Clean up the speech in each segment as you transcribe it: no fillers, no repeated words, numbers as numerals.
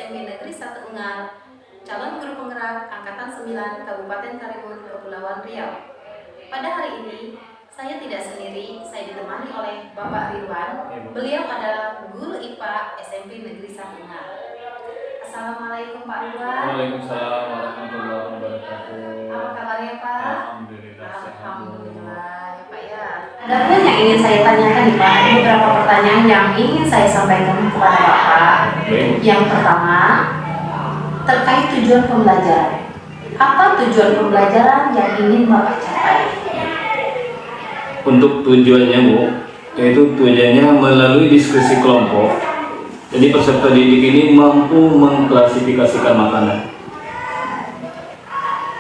SMP Negeri 1 Ungar, calon guru penggerak Angkatan 9 Kabupaten Karimun Kepulauan Riau. Pada hari ini, saya tidak sendiri, saya ditemani oleh Bapak Ridwan. Beliau adalah guru IPA SMP Negeri 1 Ungar. Assalamualaikum Pak Ridwan. Waalaikumsalam warahmatullahi wabarakatuh. Apa kabarnya Pak? Alhamdulillah. Alhamdulillah ya Pak ya. Ada pun yang ingin saya tanyakan nih Pak, ada beberapa pertanyaan yang ingin saya sampaikan kepada Bapak. Yang pertama, terkait tujuan pembelajaran. Apa tujuan pembelajaran yang ingin Bapak capai? Untuk tujuannya Bu, yaitu tujuannya melalui diskusi kelompok. Jadi peserta didik ini mampu mengklasifikasikan makanan.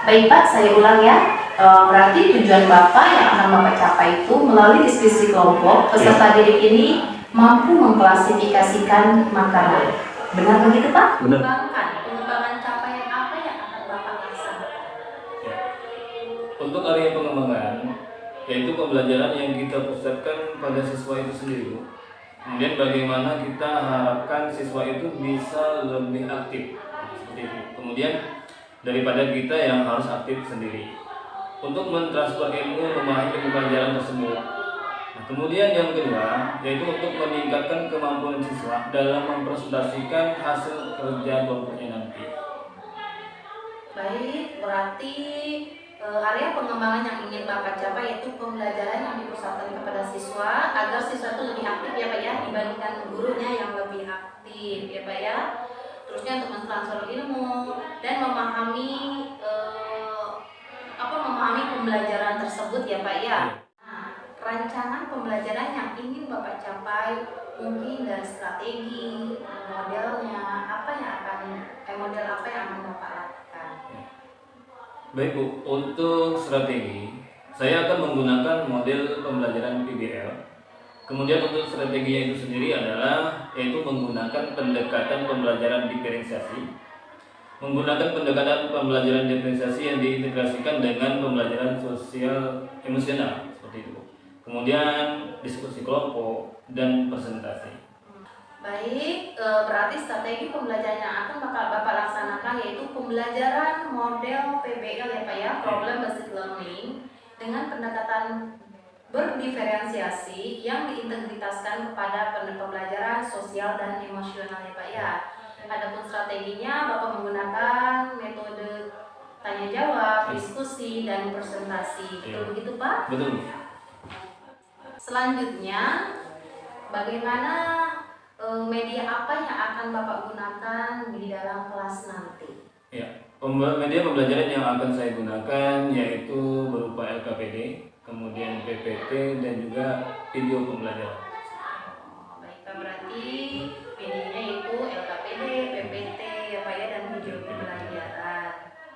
Baik Pak, saya ulang ya. Berarti tujuan Bapak yang akan Bapak capai itu melalui diskusi kelompok, peserta didik ini mampu mengklasifikasikan makanan. Benar begitu Pak? Benar. Pengembangan capaian apa yang akan Bapak laksanakan? Ya. Untuk area pengembangan, yaitu pembelajaran yang kita pusatkan pada siswa itu sendiri Bu. Kemudian bagaimana kita harapkan siswa itu bisa lebih aktif seperti itu. Kemudian daripada kita yang harus aktif sendiri untuk mentransfer ilmu, memahami pembelajaran tersebut. Nah, kemudian yang kedua yaitu untuk meningkatkan kemampuan siswa dalam mempresentasikan hasil kerja kelompoknya nanti. Baik, berarti area pengembangan yang ingin Bapak capai yaitu pembelajaran yang dipusatkan kepada siswa agar siswa itu lebih aktif ya Pak ya dibandingkan gurunya yang lebih aktif ya Pak ya. Terusnya untuk mentransfer ilmu dan memahami memahami pembelajaran tersebut ya Pak ya. Nah, rancangan pembelajaran yang ingin Bapak capai mungkin dari strategi, modelnya model apa yang akan Bapak lakukan? Baik Bu, untuk strategi saya akan menggunakan model pembelajaran PBL. Kemudian untuk strateginya itu sendiri adalah yaitu menggunakan pendekatan pembelajaran diferensiasi, menggunakan pendekatan pembelajaran diferensiasi yang diintegrasikan dengan pembelajaran sosial emosional seperti itu. Kemudian diskusi kelompok dan presentasi. Baik, berarti strategi pembelajaran yang akan Bapak laksanakan yaitu pembelajaran model PBL ya Pak ya, Problem Based Learning, dengan pendekatan berdiferensiasi yang diintegritaskan kepada pembelajaran sosial dan emosional ya Pak ya. Adapun strateginya Bapak menggunakan metode tanya jawab, diskusi, dan presentasi. Betul begitu Pak? Betul. Selanjutnya, bagaimana media apa yang akan Bapak gunakan di dalam kelas nanti? Ya, media pembelajaran yang akan saya gunakan yaitu berupa LKPD, kemudian PPT, dan juga video pembelajaran. Baik, berarti videonya itu LKPD, PPT, ya Pak ya, dan video pembelajaran.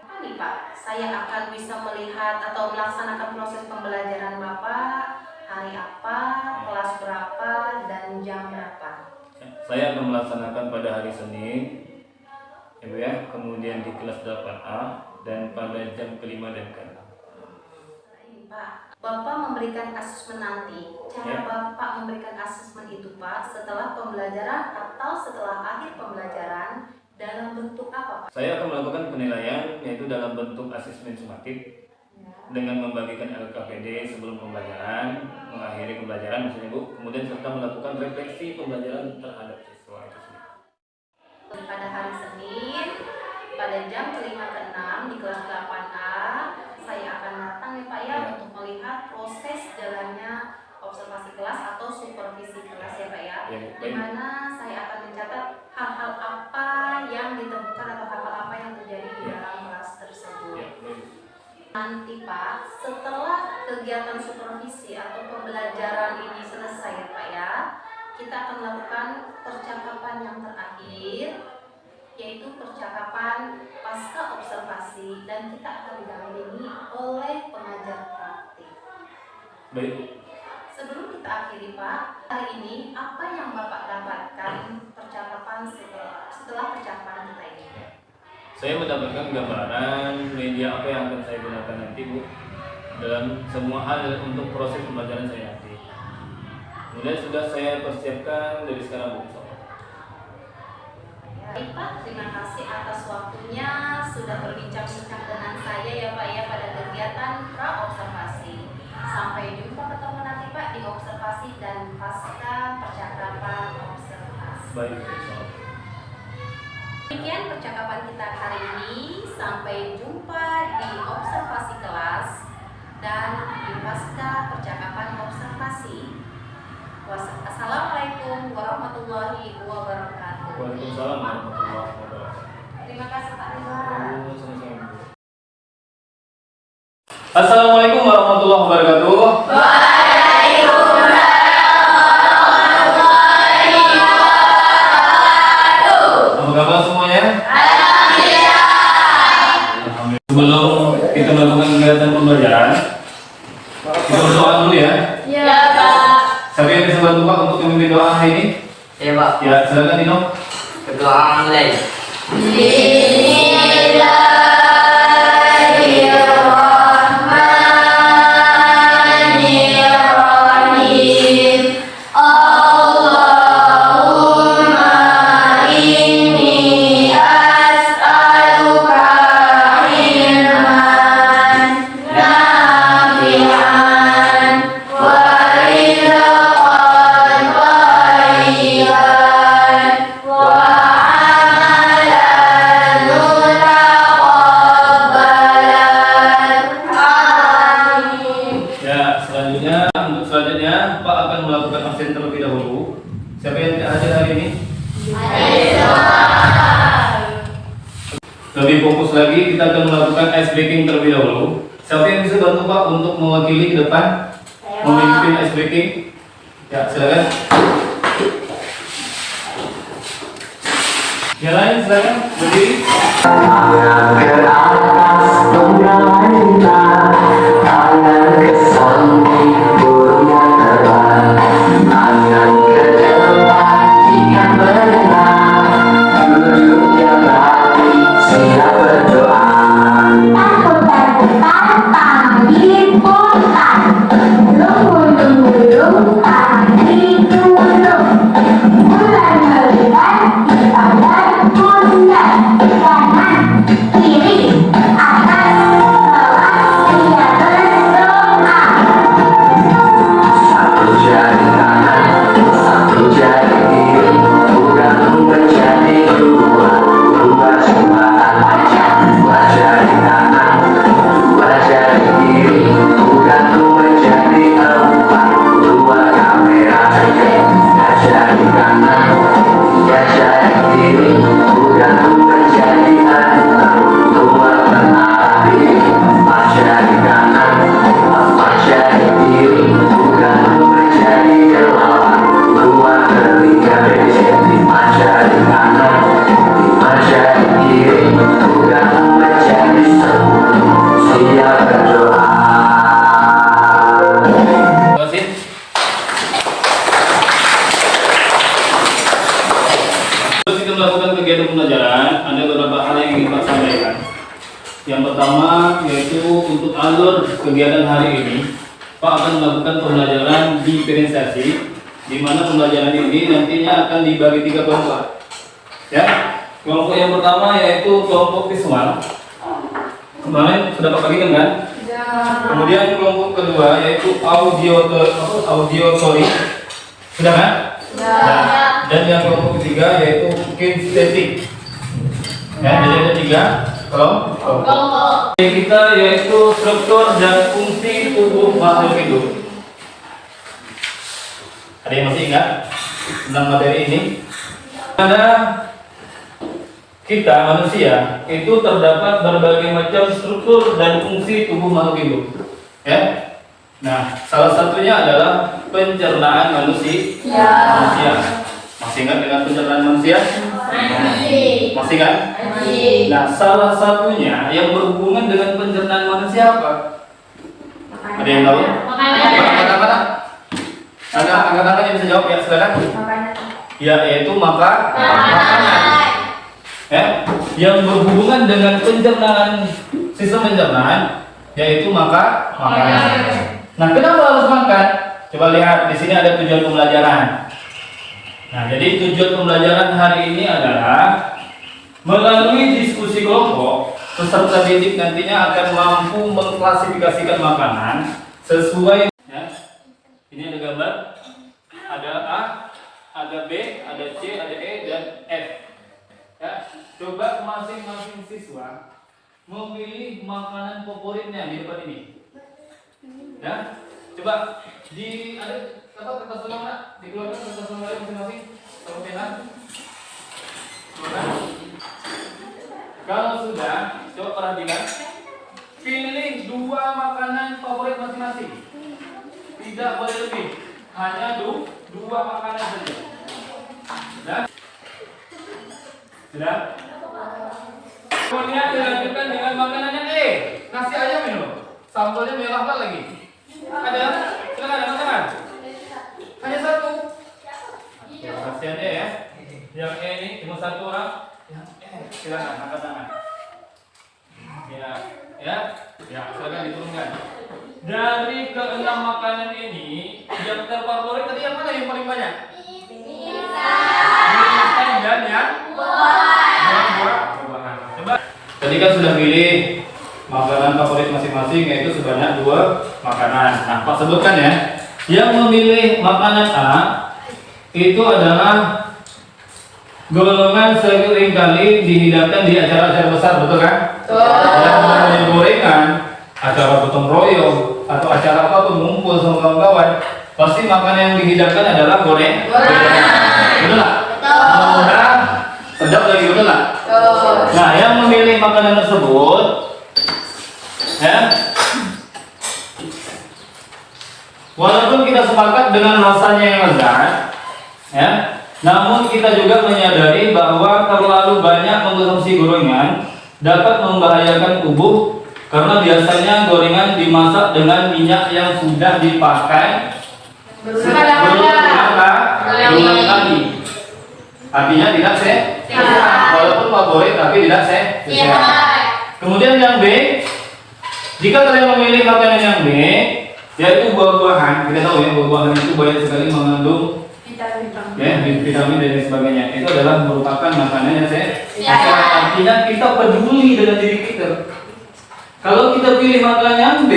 Apa nih Pak, saya akan bisa melihat atau melaksanakan proses pembelajaran Bapak hari apa, kelas berapa, dan jam berapa? Saya akan melaksanakan pada hari Senin, Ibu ya, kemudian di kelas 8A dan pada jam ke-5 dan ke-6. Pak, Bapak memberikan asesmen nanti. Cara Bapak memberikan asesmen itu Pak, setelah pembelajaran atau setelah akhir pembelajaran dalam bentuk apa Pak? Saya akan melakukan penilaian yaitu dalam bentuk asesmen sumatif dengan membagikan LKPD sebelum pembelajaran, mengakhiri pembelajaran misalnya Bu, kemudian serta melakukan refleksi pembelajaran terhadap siswa itu sendiri. Pada hari Senin, pada jam ke-5 ke-6 di kelas 8A, saya akan datang ya Pak ya untuk melihat proses jalannya observasi kelas atau supervisi kelas ya Pak ya, di mana saya akan mencatat hal-hal apa yang ditemukan atau hal-hal apa yang terjadi di dalam kelas tersebut. Nanti Pak, setelah kegiatan supervisi atau pembelajaran ini selesai ya Pak ya, kita akan melakukan percakapan yang terakhir, yaitu percakapan pasca observasi, dan kita akan didampingi oleh pengajar praktik. Baik. Sebelum kita akhiri Pak, hari ini apa yang Bapak dapatkan percakapan setelah percakapan kita ini? Saya mendapatkan gambaran media apa yang akan saya gunakan nanti Bu dalam semua hal untuk proses pembelajaran saya nanti. Kemudian sudah saya persiapkan dari sekarang Bu. Ya, Baik Pak, terima kasih atas waktunya sudah berbincang-bincang dengan saya ya Pak ya pada kegiatan pra-observasi. Sampai jumpa ketemu nanti Pak di observasi dan pasca percakapan observasi. Baik. Demikian percakapan kita hari ini. Sampai jumpa di observasi kelas dan di pasca percakapan observasi. Assalamualaikum warahmatullahi wabarakatuh. Waalaikumsalam warahmatullahi wabarakatuh. Terima kasih Pak Ridwan. Assalamualaikum warahmatullahi wabarakatuh. Apa kabar semuanya? Alhamdulillah. Sebelum kita melakukan kegiatan pembelajaran, kita berdoa dulu ya. Ya Pak. Siapa yang bisa bantu Pak untuk memimpin doa hari ini? Ya Pak, Ya, silakan Dino. berdoa mulai. Bismillahirrahmanirrahim. Allahumma inni as'aluka ilman nafi'an wa rizqan thayyiban wa amalan mutaqabbalan. Amin. Ya, untuk selanjutnya Pak akan melakukan absen terlebih dahulu. Siapa yang tidak hadir hari ini? Lebih fokus lagi, kita akan melakukan ice breaking terlebih dahulu. Siapa yang bisa bantu Pak untuk mewakili ke depan memimpin ice breaking? Ya, silakan. Yang lain silakan berdiri. Tangan ke atas pemerintah, tangan ke samping burungnya terbang, tangan ke depan ikan berenang, duduknya rapi siap berdoa. Takut-takutan tangan diputar, lunggu-lunggu tangan ditunduk, bulan melihat di pada pundak, kanan kiri atas bawah siap berdoa. Satu jari kanan, satu jari kiri, bukan menjadi dua, dua jembatan aja. Dua jari kanan, dua jari kiri, bukan menjadi empat, dua kamera aja. Tiga jari kanan, tiga jari kiri, bukan menjadi enam, dua menari. Empat jari kanan, empat jari kiri, bukan menjadi delapan, dua ketiga becek. Lima jari kanan, lima jari kiri, bukan menjadi sepuluh, siap berdoa. Terima kasih. Terus kita melakukan kegiatan pembelajaran, ada beberapa hal yang ingin Pak sampaikan. Yang pertama yaitu untuk alur kegiatan hari ini, Pak akan melakukan pembelajaran diferensiasi, di mana pembelajaran ini nantinya akan dibagi 3 kelompok. Ya, kelompok yang pertama yaitu kelompok visual. Kemarin sudah Pak bagikan kan? Kemudian kelompok kedua yaitu auditory. Sudah kan? Dan yang kelompok ketiga yaitu kinestetik. Ya, jadi ada 3 kelompok. Kita yaitu struktur dan fungsi tubuh makhluk hidup. Ada yang masih ingat tentang materi ini? Pada kita manusia itu terdapat berbagai macam struktur dan fungsi tubuh makhluk hidup. Ya. Nah, salah satunya adalah pencernaan manusia. Masih ingat dengan pencernaan manusia? Masih kan? Nah, salah satunya yang berhubungan dengan pencernaan manusia apa? Ada yang tahu? Angkat-angkat. Angkat-angkat yang bisa jawab ya, silakan. Ya, yaitu makanan. Ya, yang berhubungan dengan pencernaan, sistem pencernaan, yaitu makanan. Nah, kenapa harus makan? Coba lihat di sini ada tujuan pembelajaran. Nah, jadi tujuan pembelajaran hari ini adalah Melalui diskusi kelompok, peserta didik nantinya akan mampu mengklasifikasikan makanan sesuai. Ya. Ini ada gambar, ada A, ada B, ada C, ada E, dan F. Ya. Coba masing-masing siswa memilih makanan favoritnya di depan ini. Ya. Coba ada kertas suara, dikeluarkan kertas suara masing-masing. Kalau sudah, coba perhatikan. Pilih 2 makanan favorit masing-masing. Tidak boleh lebih. Hanya 2 makanan saja. Sudah? Sudah? Kemudian dilanjutkan dengan makanan yang E. Nasi ayam ini loh. Sambalnya merah lagi. Ada? Silakan teman-teman. Hanya 1. Kasihan E ya. Yang E ini cuma 1 orang. Yang E silakan angkat tangan. Ya, silakan diturunkan. Dari ke-6 makanan ini, yang terfavorit tadi yang mana yang paling banyak? Mie dan yang buah-buahan. Coba. Tadi kan sudah pilih makanan favorit masing-masing, yaitu sebanyak 2 makanan. Nah, Pak sebutkan ya. Yang memilih makanan A itu adalah golongan seringkali dihidangkan di acara-acara besar, betul kan? Yang namanya gorengan, acara gotong royong atau acara apapun ngumpul sama kawan-kawan, pasti makanan yang dihidangkan adalah gorengan. Betul nggak? Murah, sedap lagi, betul nggak? Nah, yang memilih makanan tersebut, ya, walaupun kita sepakat dengan rasanya yang lezat, ya, namun kita juga menyadari bahwa terlalu banyak mengkonsumsi gorengan dapat membahayakan tubuh karena biasanya gorengan dimasak dengan minyak yang sudah dipakai berulang kali. Artinya tidak sehat. Walaupun favorit tapi tidak sehat. Kemudian yang B, jika kalian memilih makanan yang B, yaitu buah-buahan, kita tahu ya buah-buahan itu banyak sekali mengandung vitamin dan lain sebagainya. Itu adalah merupakan makanan yang sehat. Artinya kita peduli dengan diri kita. Kalau kita pilih makanan yang B,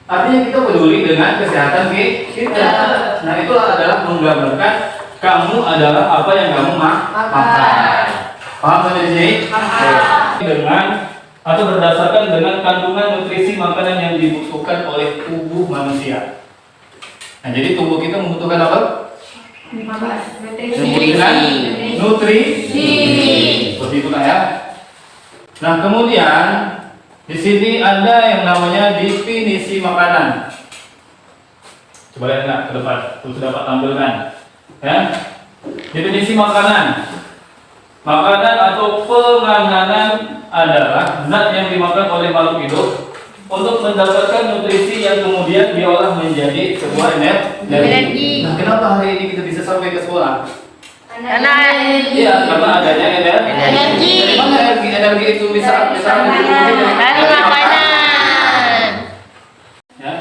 artinya kita peduli dengan kesehatan kita. Nah, itulah adalah menggambarkan kamu adalah apa yang kamu makan. Paham sampai di sini? Dengan atau berdasarkan dengan kandungan nutrisi makanan yang dibutuhkan oleh tubuh manusia. Nah, jadi tubuh kita membutuhkan apa? Nutrisi. Seperti itulah ya. Nah, kemudian di sini ada yang namanya definisi makanan. Coba lihat nggak ke depan, sudah dapat tampilkan. Ya, definisi makanan. Makanan atau penganan adalah zat yang dimakan oleh makhluk hidup untuk mendapatkan nutrisi yang kemudian diolah menjadi sebuah energi. Nah, kenapa hari ini kita bisa sampai ke sekolah? Iya, karena adanya energi. Dari mana energi itu bisa dari makanan. Ya,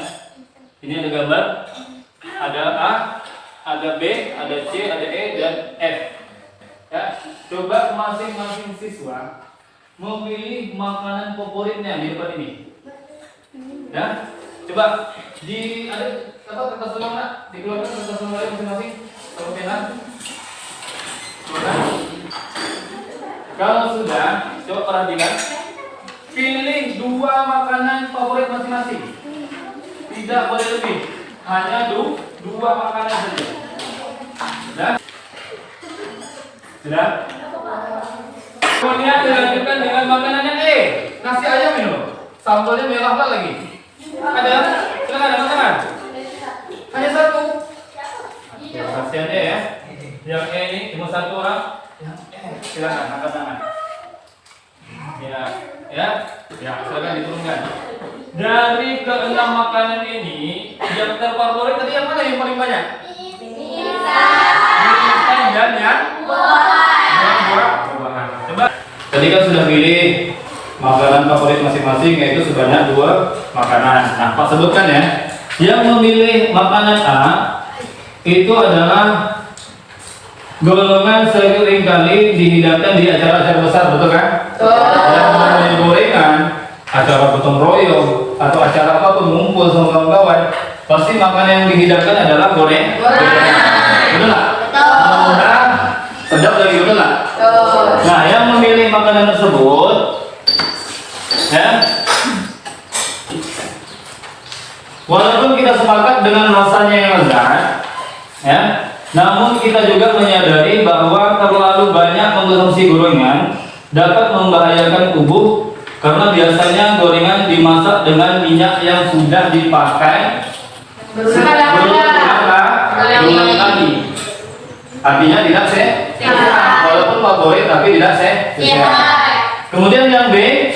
ini ada gambar. Ada A, ada B, ada C, ada E, dan F. Ya, coba masing-masing siswa memilih makanan favoritnya di depan ini. Ya, coba ada kertas suara, dikeluarkan kertas suara masing-masing. Kalau sudah, coba perhatikan. Pilih 2 makanan favorit masing-masing. Tidak boleh lebih. Hanya 2 makanan saja. Sudah? Kemudian dilanjutkan dengan makanan yang E. Nasi ayam ini loh. Sambalnya merah lagi. Ada? Silakan teman-teman. Hanya 1. Kasihan E ya. Yang E ini cuma 1 orang. Yang E silakan angkat tangan. Ya, silakan diturunkan. Dari ke-6 makanan ini, yang terfavorit tadi yang mana yang paling banyak? Mie dan yang buah-buahan. Coba. Tadi kan sudah pilih makanan favorit masing-masing, yaitu sebanyak 2 makanan. Nah, Pak sebutkan ya. Yang memilih makanan A itu adalah golongan sering kali dihidangkan di acara-acara besar, betul kan? Yang namanya gorengan, acara gotong royong atau acara apapun ngumpul sama kawan-kawan, pasti makanan yang dihidangkan adalah gorengan. Betul nggak? Mudah, sedap lagi, betul nggak? Nah, yang memilih makanan tersebut, ya, walaupun kita sepakat dengan rasanya yang lezat, ya, namun kita juga menyadari bahwa terlalu banyak mengkonsumsi gorengan dapat membahayakan tubuh karena biasanya gorengan dimasak dengan minyak yang sudah dipakai berulang kali. Artinya tidak sehat, walaupun favorit tapi tidak sehat. Kemudian yang B,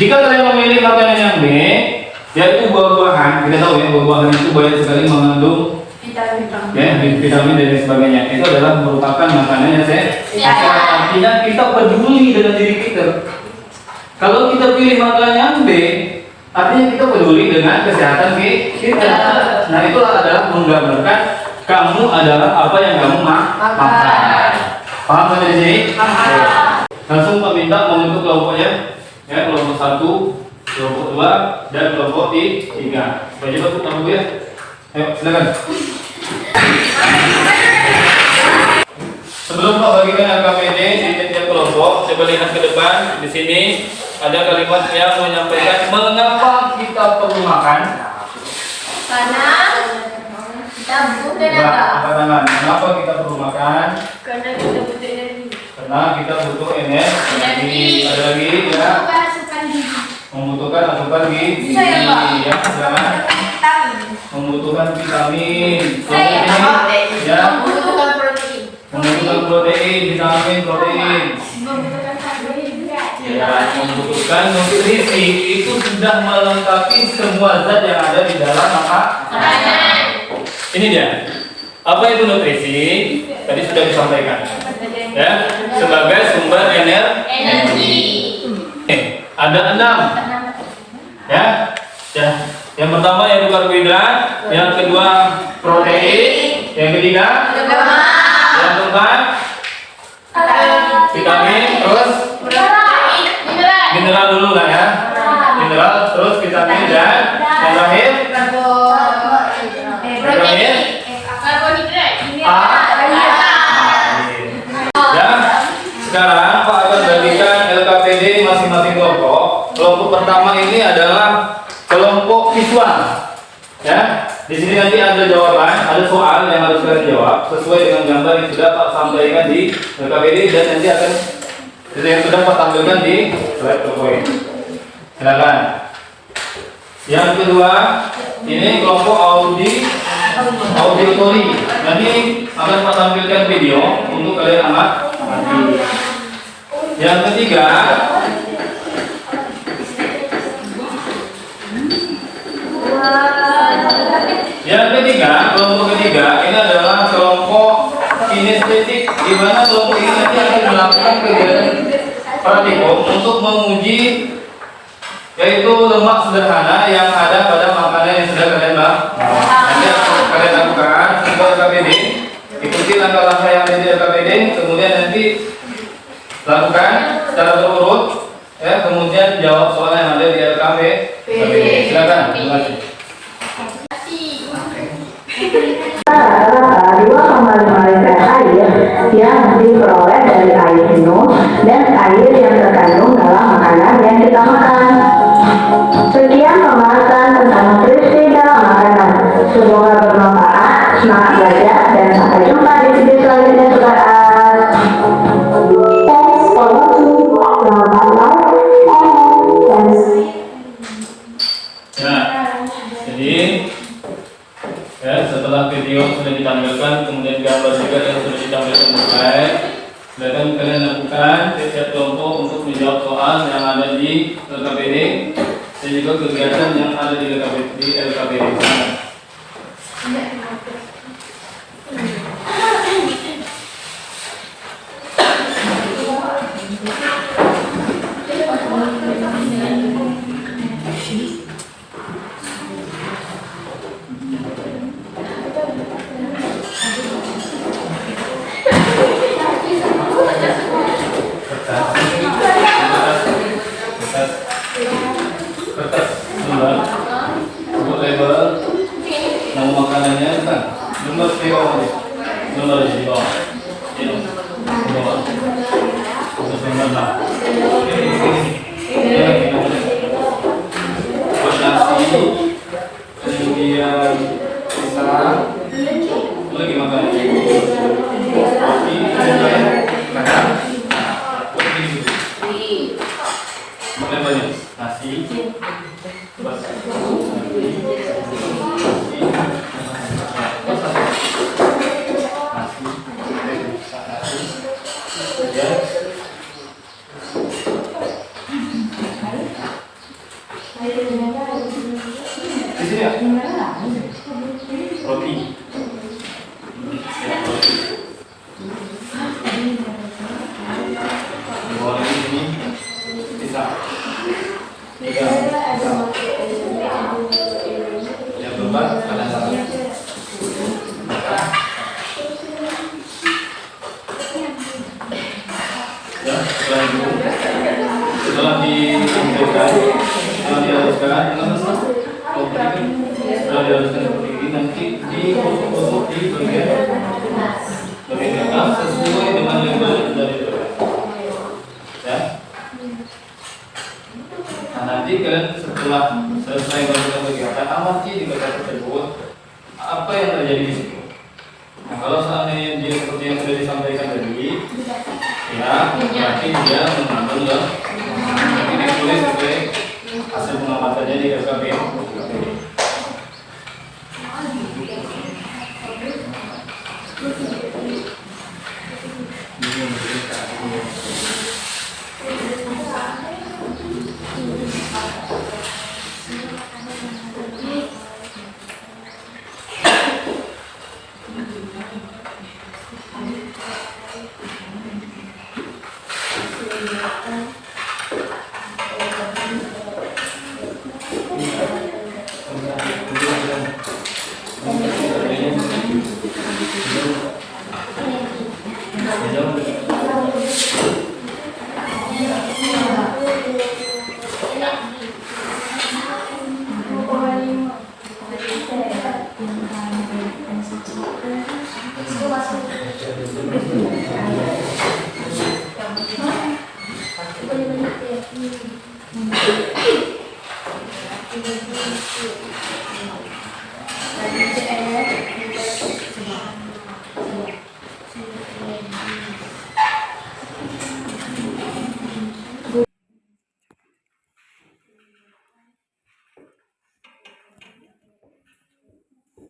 jika kalian memilih makanan yang B, yaitu buah-buahan, kita tahu ya buah-buahan itu banyak sekali mengandung vitamin dan lain sebagainya. Itu adalah merupakan makanan yang sehat. Artinya kita peduli dengan diri kita. Kalau kita pilih makanan yang B, artinya kita peduli dengan kesehatan kita. Nah, itulah adalah menggambarkan kamu adalah apa yang kamu makan. Paham sampai di sini? Langsung Pak minta membentuk kelompoknya, ya, kelompok 1, kelompok 2, dan kelompok 3. Coba kita dulu ya. Ayo, silakan. Sebelum Pak bagikan LKPD di tiap kelompok, coba lihat ke depan. Di sini ada kalimat yang menyampaikan mengapa kita perlu makan. Karena kita butuh tenaga. Angkat tangan. Kenapa kita perlu makan? Karena kita butuh energi. Karena kita butuh energi. Ada lagi ya. Membutuhkan asupan gizi. Ya, jangan. Membutuhkan vitamin. Protein. Ya. Membutuhkan protein. Membutuhkan protein, vitamin, protein. Membutuhkan karbohidrat. Ya, membutuhkan nutrisi. Itu sudah melengkapi semua zat yang ada di dalam makanan. Ini dia. Apa itu nutrisi? Tadi sudah disampaikan. Ya, sebagai sumber energi. Ada 6. Ya. Ya. Yang pertama yaitu karbohidrat, yang kedua protein, yang ketiga yang keempat vitamin, terus mineral dulu lah ya. Mineral, terus vitamin dan yang terakhir ya. Sekarang Pak akan bagikan LKPD masing-masing kelompok. Kelompok pertama ini adalah kelompok visual. Ya, di sini nanti ada jawaban, ada soal yang harus kalian jawab sesuai dengan gambar yang sudah Pak sampaikan di LKPD dan nanti akan yang sudah Pak tampilkan di slide PowerPoint. Silakan. Yang kedua, ini kelompok auditori. Nanti akan Pak tampilkan video untuk kalian amati. Yang ketiga, kelompok ketiga ini adalah kelompok kinestetik, di mana kelompok ini nanti akan melakukan kegiatan praktikum untuk menguji yaitu lemak sederhana yang ada pada makanan yang sudah kalian nanti akan kalian lakukan untuk LKPD. Ikuti langkah-langkah yang ada di LKPD, kemudian nanti lakukan secara berurut, ya, kemudian jawab soal yang ada di LKPD. Silakan. Terima kasih. 2,5 liter air yang diperoleh dari air minum dan air yang terkandung dalam makanan yang kita makan. Sekian pembahasan tentang nutrisi dalam makanan. Semoga bermanfaat, semangat belajar, dan sampai jumpa di video selanjutnya, saudara. Thanks for watching. Selamat like Nah, jadi ya, setelah video sudah ditampilkan, kemudian gambar juga yang sudah ditampilkan di slide, silakan kalian lakukan setiap kelompok untuk menjawab soal yang ada di LKPD dan juga kegiatan yang ada di LKPD. sekarang lagi makan roti kadang makan banyak nasi di sini ya roti boleh ini bisa tiga yang keempat ada satu ya setelah dihaluskan setelah dihaluskan seperti ini nanti digosok di bagian atas sesuai dengan label dari ya. Nah nanti kalian setelah selesai melakukan kegiatan amati di kertas tersebut apa yang terjadi di situ. Nah kalau seandainya dia seperti yang sudah disampaikan tadi ya berarti dia mengambil ya ini tulis sebagai hasil pengamatannya di FKB.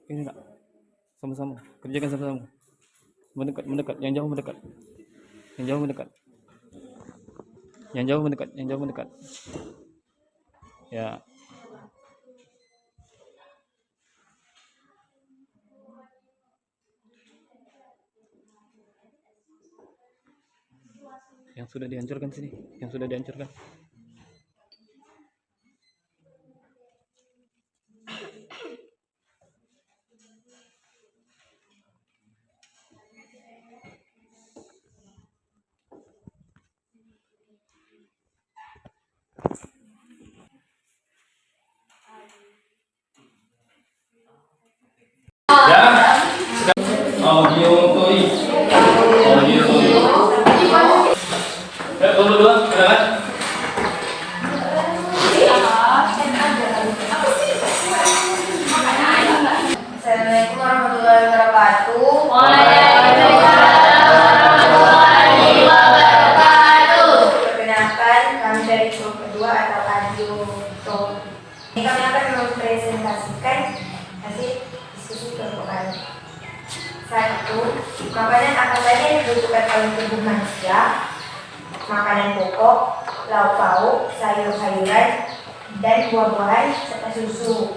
Ini enggak sama-sama kerjakan sama-sama mendekat yang jauh mendekat ya yang sudah dihancurkan sini ya. Audio toi. Ya, tunggu dulu, silakan. Assalamualaikum warahmatullahi wabarakatuh. Waalaikumsalam warahmatullahi wabarakatuh. Perkenalkan, kami dari grup kedua atau Adjunto. Ini kami akan mempresentasikan hasil diskusi kelompok. 1. Makanan apa saja yang dibutuhkan oleh tubuh manusia? Makanan pokok, lauk pauk, sayur-sayuran, dan buah-buahan serta susu.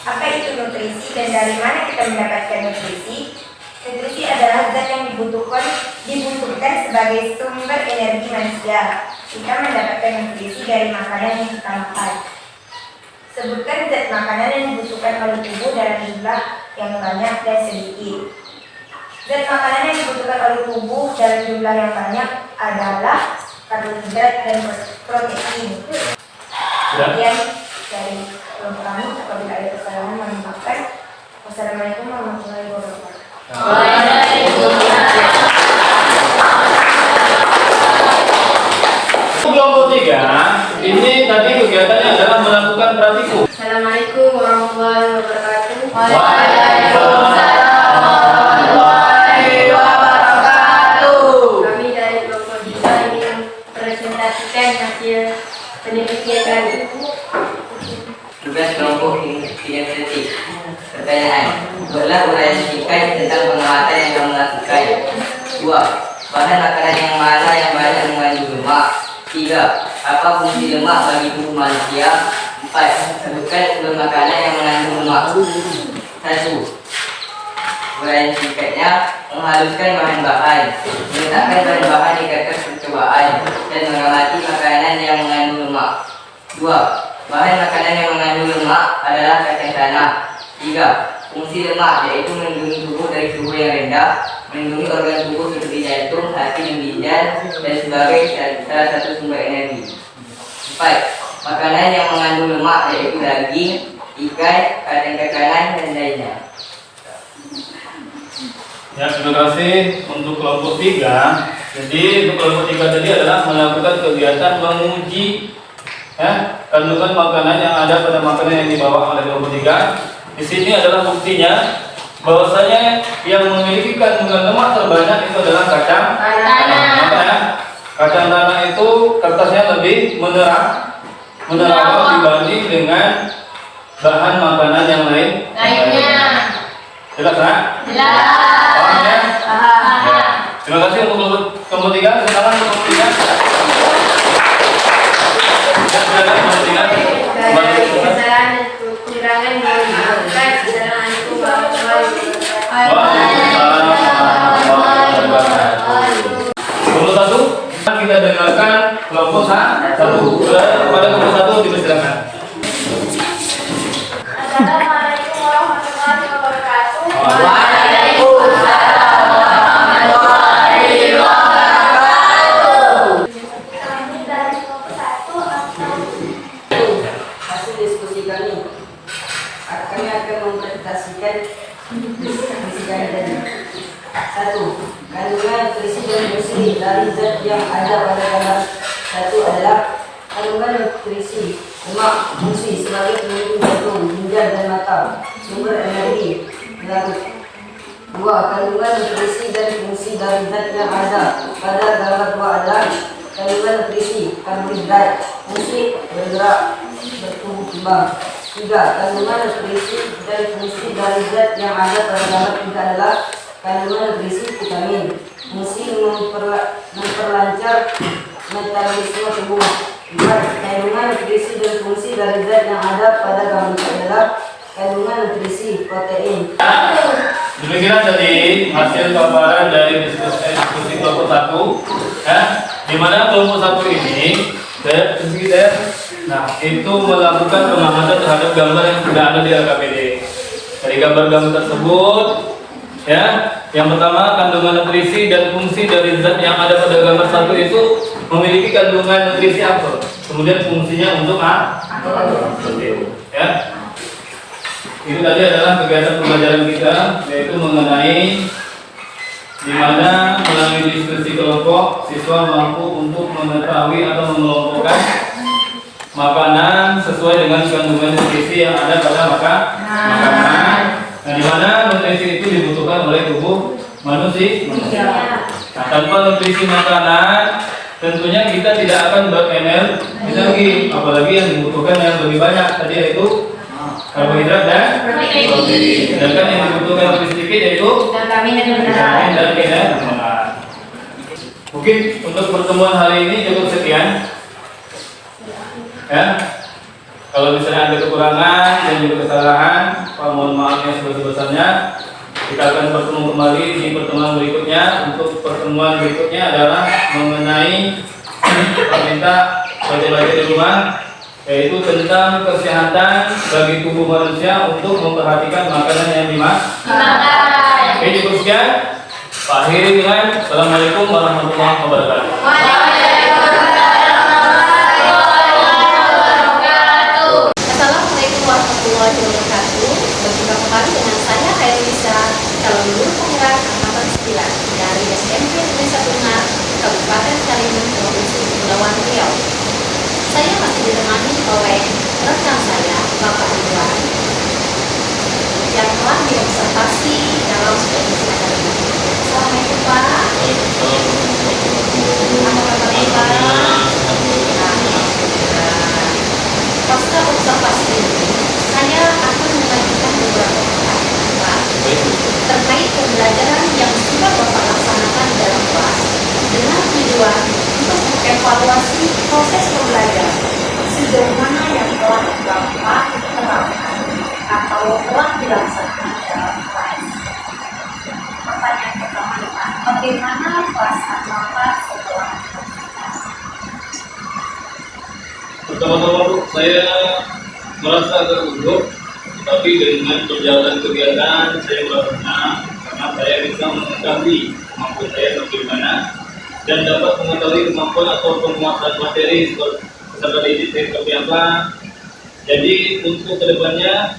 Apa itu nutrisi dan dari mana kita mendapatkan nutrisi? Nutrisi adalah zat yang dibutuhkan sebagai sumber energi manusia. Kita mendapatkan nutrisi dari makanan yang kita makan. Sebutkan zat makanan yang dibutuhkan oleh tubuh dalam jumlah yang banyak dan sedikit. Zat makanan yang dibutuhkan oleh tubuh dalam jumlah yang banyak adalah karbohidrat dan protein. Kemudian dari kelompok kami, apabila ada kesalahan mohon dimaafkan. Wassalamualaikum warahmatullahi wabarakatuh. Kelompok 3 ini tadi kegiatannya adalah melakukan praktikum. Assalamualaikum warahmatullahi wabarakatuh. Waalaikumsalam. Buatlah uraian singkat tentang pengamatan yang kamu lakukan. 2. Bahan makanan yang mana yang banyak mengandung lemak. 3. Apa fungsi lemak bagi tubuh manusia? 4. Sebutkan sumber makanan yang mengandung lemak. 1. Uraian singkatnya, menghaluskan bahan-bahan, meletakkan bahan-bahan di kertas percobaan, dan mengamati makanan yang mengandung lemak. 2. Bahan makanan yang mengandung lemak adalah kacang tanah. 3. Fungsi lemak yaitu melindungi tubuh dari suhu yang rendah, melindungi organ tubuh seperti jantung, hati, dan ginjal, dan sebagai salah satu sumber energi. 4. Makanan yang mengandung lemak yaitu daging, ikan, kacang-kacangan, dan lainnya. Ya, terima kasih untuk kelompok 3. Jadi untuk kelompok 3 tadi adalah melakukan kegiatan menguji kandungan makanan yang ada pada makanan yang dibawa oleh kelompok 3. Di sini adalah buktinya bahwasanya yang memiliki kandungan lemak terbanyak itu adalah kacang tanah. Kacang tanah itu kertasnya lebih menerawang dibanding dengan bahan makanan yang lainnya. Jelas kan? Jelas. Paham ya? Ya. Terima kasih untuk kelompok 3. Silakan kelompok 3. Ya, silakan kelompok 3. Kesalahan dan kekurangan yang dilakukan Assalamualaikum warahmatullahi Kelompok 1 kita dengarkan kelompok 1. Kepada kelompok 1 dipersilakan. Assalamualaikum warahmatullahi wabarakatuh. Kami dari kelompok 1 Hasil diskusi kami akan mempresentasikan diskusi kami tadi. 1. Kandungan nutrisi dan fungsi dari zat yang ada pada gambar 1 adalah kandungan nutrisi, lemak, fungsi sebagai pendukung jantung, ginjal, dan mata, sumber energi, larut. 2. Kandungan nutrisi dan fungsi dari zat yang ada pada gambar 2 adalah kandungan nutrisi, karbohidrat, fungsi bergerak, bertumbuh kembang. 3. Kandungan nutrisi dan fungsi dari zat yang ada pada gambar 3 adalah kandungan nutrisi, vitamin, fungsi memperlancar metabolisme tubuh. 4. Kandungan nutrisi dan fungsi dari zat yang ada pada gambar 4 adalah kandungan nutrisi, protein. Demikian tadi hasil paparan dari diskusi kelompok 1, di mana kelompok 1 ini nah itu melakukan pengamatan terhadap gambar yang sudah ada di LKPD. Dari gambar-gambar tersebut, yang pertama kandungan nutrisi dan fungsi dari zat yang ada pada gambar 1 itu memiliki kandungan nutrisi apa? Kemudian fungsinya untuk seperti itu, Itu tadi adalah kegiatan pembelajaran kita, yaitu mengenai di mana melalui diskusi kelompok siswa mampu untuk mengetahui atau mengelompokkan makanan sesuai dengan kandungan nutrisi yang ada pada makanan. Nah, di mana nutrisi itu dibutuhkan oleh tubuh manusia. Nah, tanpa nutrisi makanan, tentunya kita tidak akan berenergi, apalagi yang dibutuhkan yang lebih banyak tadi yaitu karbohidrat dan protein. Sedangkan yang dibutuhkan lebih sedikit yaitu vitamin dan mineral. Mungkin untuk pertemuan hari ini cukup sekian. Kalau misalnya ada kekurangan dan juga kesalahan, mohon maaf yang sebesar-besarnya. Kita akan bertemu kembali di pertemuan berikutnya. Untuk pertemuan berikutnya adalah mengenai perminta baca-baca di rumah, yaitu tentang kesehatan bagi tubuh manusia untuk memperhatikan makanan yang dimakan. Oke, cukup sekian. Pak akhiri dengan Assalamualaikum warahmatullahi wabarakatuh. Assalamualaikum warahmatullahi wabarakatuh. Berjumpa kembali dengan saya Khairulisa, calon guru penggerak angkatan 9 dari SMP Negeri 1 Unar, Kabupaten Karimun, Provinsi Kepulauan Riau. Saya masih ditemani oleh rekan saya, Bapak Ridwan, yang telah diobservasi dalam supervisi akademik. Assalamualaikum Pak. Apa kabar Pak? Pasca observasi ini, saya akan mengajukan beberapa pertanyaan Pak. mengevaluasi proses pembelajaran. Sejauh mana yang telah Bapak terapkan atau telah dilaksanakan dalam kelas. Pertanyaan pertama adalah, bagaimana perasaan Bapak setelah aktivitas? Pertama-tama Bu, saya merasa agak gugup, tapi dengan berjalan kegiatan saya merasa senang karena saya bisa mengetahui kemampuan saya bagaimana dan dapat mengetahui kemampuan atau penguasaan materi peserta didik saya seperti apa. Jadi untuk kedepannya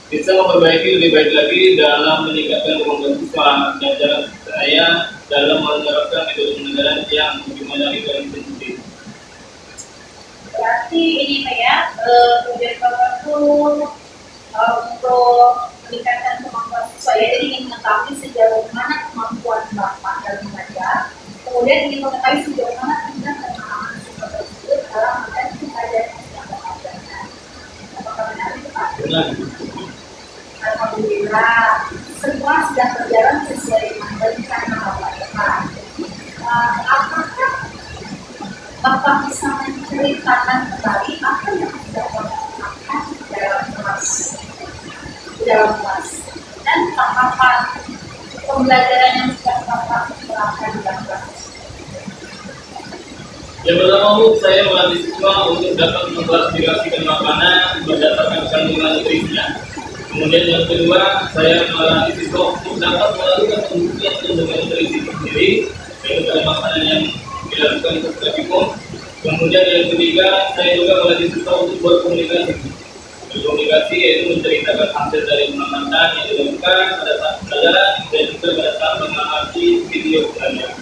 bisa memperbaiki lebih baik lagi dalam meningkatkan kemampuan siswa dan cara saya dalam menerapkan metode pembelajaran yang bagaimana itu intensif. Berarti ini Pak ya, tujuan Bapak tuh untuk meningkatkan kemampuan siswa ya, jadi ingin mengetahui sejauh mana kemampuan Bapak dalam belajar, kemudian ingin mengetahui sejauh mana tingkat pemahaman siswa tersebut dalam mengenai pelajaran yang Bapak ajarkan. Apakah benar itu Pak? Benar. Alhamdulillah, semua sudah berjalan sesuai dengan rencana Bapak ya Pak. Apakah Bapak bisa menceritakan kembali apa yang sudah Bapak lakukan dalam kelas dan tahapan pembelajaran yang sudah Bapak terapkan dalam kelas? Yang pertama Bu, saya melatih siswa untuk dapat mengklasifikasikan makanan berdasarkan kandungan nutrisinya. Kemudian yang kedua, saya melatih siswa untuk dapat melakukan pembuktian kandungan nutrisi sendiri dengan makanan yang dilakukan sesuai hukum. Kemudian yang ketiga, saya juga melatih siswa untuk berkomunikasi. Berkomunikasi yaitu menceritakan hasil dari pengamatan yang dilakukan pada saat pelajaran dan juga pada saat mengamati video pelajaran.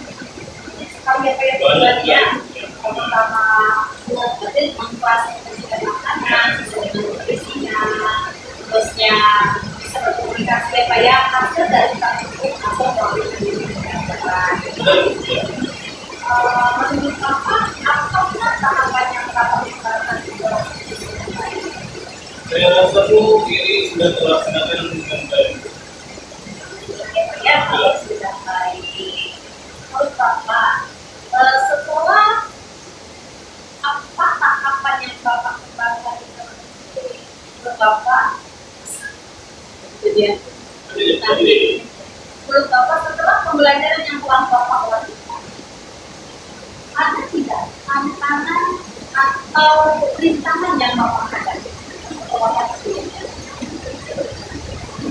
Kami apa yang tujuannya? Pertama, mengerti mengklasifikasikan makanan sesuai dengan nutrisinya, terusnya bisa berkomunikasi apa ya hasil dari satu atau melalui pembelajaran. Menurut Bapak, apakah tahapan yang Bapak lakukan juga? Saya rasa Bu, ini sudah terlaksanakan dengan baik. Ya, kalau sudah baik. Menurut Bapak, setelah apa tahapan yang Bapak kembangkan menurut Bapak? Jadi, menurut Bapak setelah pembelajaran yang telah Bapak lakukan, ada tidak tantangan atau rintangan yang Bapak hadapi?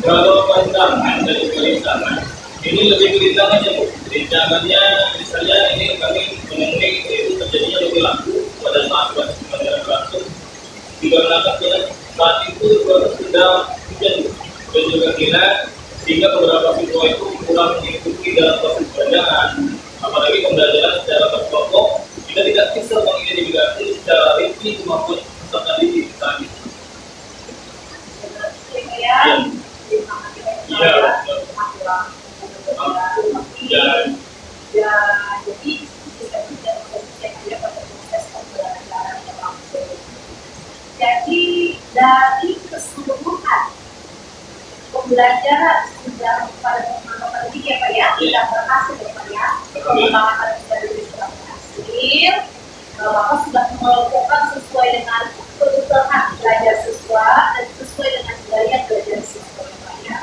Kalau pandangan dari rintangan, ini lebih ke rintangannya Bu. Rintangannya misalnya ini kami menemui itu terjadinya lebih laku pada saat pembelajaran langsung. Dikarenakan saat itu sudah hujan dan juga kilat, sehingga beberapa siswa itu kurang mengikuti dalam proses pembelajaran. Apalagi pembelajaran secara berkelompok, kita tidak bisa mengidentifikasi secara rinci kemampuan peserta didik tadi. Ya, jadi kita tidak bekerja pada proses pembelajaran yang langsung. Jadi dari keseluruhan pembelajaran sudah pada teman-teman ini ya Pak ya, tidak berhasil ya Pak ya, pengembangan dari sudah berhasil. Bapak sudah melakukan sesuai dengan kebutuhan belajar siswa dan sesuai dengan gaya belajar siswa Pak ya.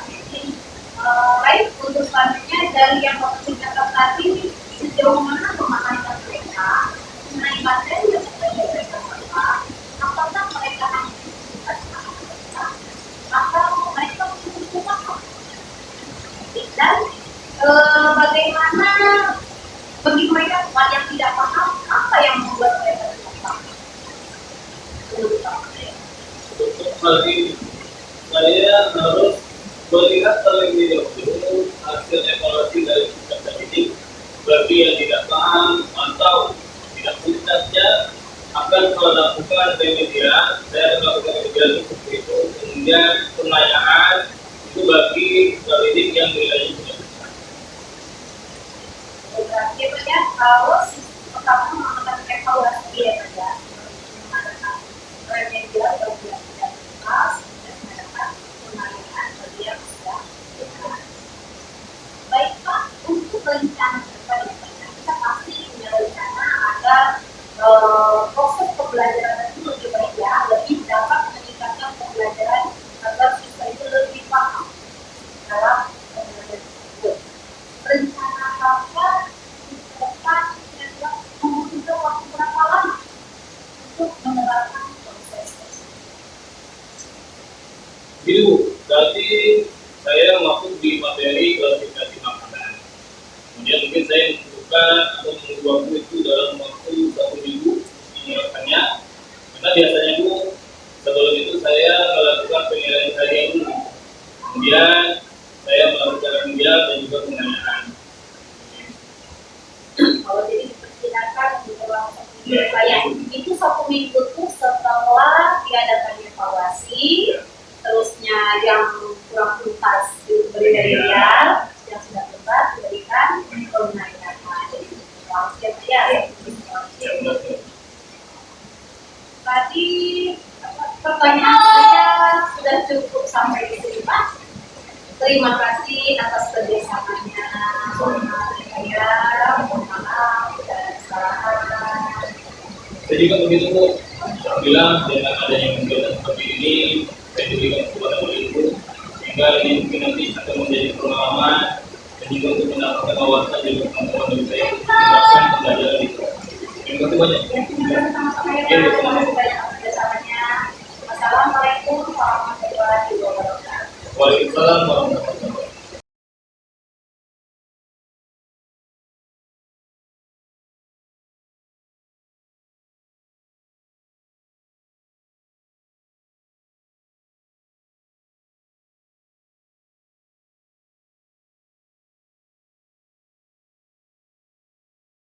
Baik, untuk selanjutnya dari yang Bapak ceritakan tadi, sejauh mana pemahaman mereka mengenai materi yang sudah mereka baca, apakah mereka hanya membaca atau mereka cukup paham? Dan bagaimana bagi mereka yang tidak paham, apa yang membuat mereka tidak paham? Untuk hal ini, saya harus melihat terlebih dahulu hasil evaluasi dari peserta didik. Bagi yang tidak paham atau tidak tuntasnya akan melakukan remedial, saya akan melakukan remedial seperti itu. Kemudian pengayaan itu bagi peserta didik yang nilainya tidak besar. Berarti Pak ya, kalau pertama melakukan evaluasi ya Pak ya, mengadakan remedial bagi yang tidak tuntas dan mengadakan pengayaan bagi yang sudah tuntas. Baik Pak, untuk Jadi Bu, berarti saya masuk di materi klasifikasi makanan. Kemudian mungkin saya membutuhkan atau menunggu waktu itu dalam waktu 1 minggu menyiapkannya. Karena biasanya Bu, sebelum itu saya melakukan penilaian harian dulu. Kemudian saya melakukan penilaian dan juga penanyaan. Kalau jadi diperkirakan untuk waktu saya itu 1 minggu itu setelah diadakan evaluasi, terusnya yang kurang tuntas diberi dari dia, yang sudah tuntas diberikan penanyaan. Jadi tadi pertanyaan saya sudah cukup sampai di sini Pak. Terima kasih atas kerjasamanya. Saya mohon maaf dan kesalahan. Saya juga begitu Bu, bilang dengan adanya kegiatan seperti ini, saya berikan kepada Ibu, sehingga ini mungkin nanti akan menjadi pengalaman dan juga untuk mendapatkan wawasan juga teman-teman dari saya untuk menerapkan pembelajaran itu. Terima kasih banyak. Terima kasih banyak kerjasamanya. Wassalamualaikum warahmatullahi wabarakatuh. Waalaikumsalam warahmatullahi wabarakatuh.